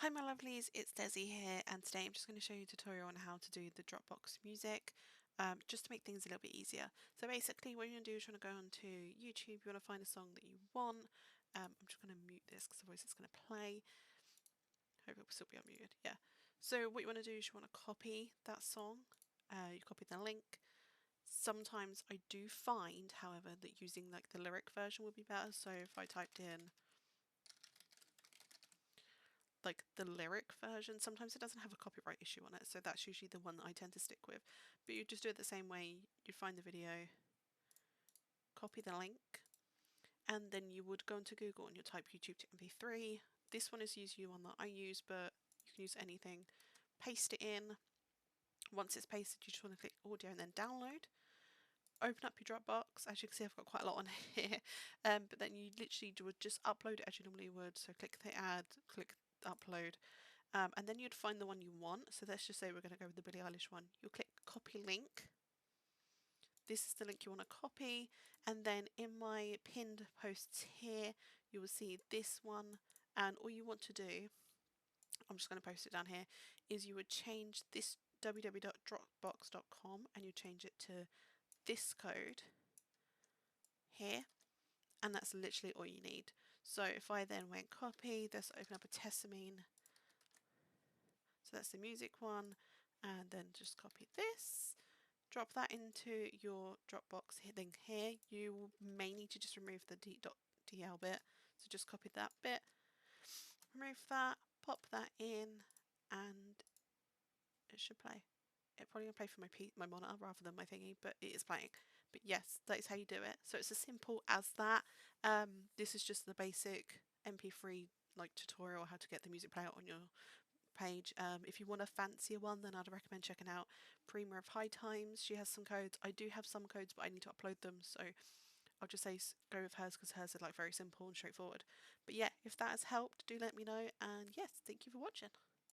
Hi my lovelies, it's Desi here, and today I'm just going to show you a tutorial on how to do the Dropbox music, just to make things a little bit easier. So basically what you're going to do is you're going to go onto YouTube, you want to find a song that you want. I'm just going to mute this because otherwise it's going to play. Hope it will still be unmuted, yeah. So what you want to do is you want to copy that song, you copy the link. Sometimes I do find, however, that using like the lyric version would be better. So if I typed in like the lyric version, sometimes it doesn't have a copyright issue on it, so that's usually the one that I tend to stick with. But you just do it the same way. You find the video, copy the link, and then you would go into Google and you type YouTube to MP3. This one is usually one that I use, but you can use anything. Paste it in. Once it's pasted, you just want to click audio and then download. Open up your Dropbox. As you can see, I've got quite a lot on here, but then you literally would just upload it as you normally would. So click the add, click upload, and then you'd find the one you want. So let's just say we're going to go with the Billie Eilish one. You'll click copy link. This is the link you want to copy, and then in my pinned posts here you will see this one, and all you want to do, I'm just going to post it down here, is you would change this www.dropbox.com and you change it to this code here, and that's literally all you need. So if I then went copy, let's open up a Tessamine. So that's the music one, and then just copy this, drop that into your Dropbox thing here. You may need to just remove the d.dl bit, so just copy that bit, remove that, pop that in, and it should play. It's probably going to play from my monitor rather than my thingy, but it is playing. But yes, that is how you do it. So it's as simple as that. This is just the basic MP3 like tutorial how to get the music player on your page. If you want a fancier one, then I'd recommend checking out Prima of High Times. She has some codes. I do have some codes, but I need to upload them, so I'll just say go with hers because hers are like very simple and straightforward. But yeah, if that has helped, do let me know, and yes, thank you for watching.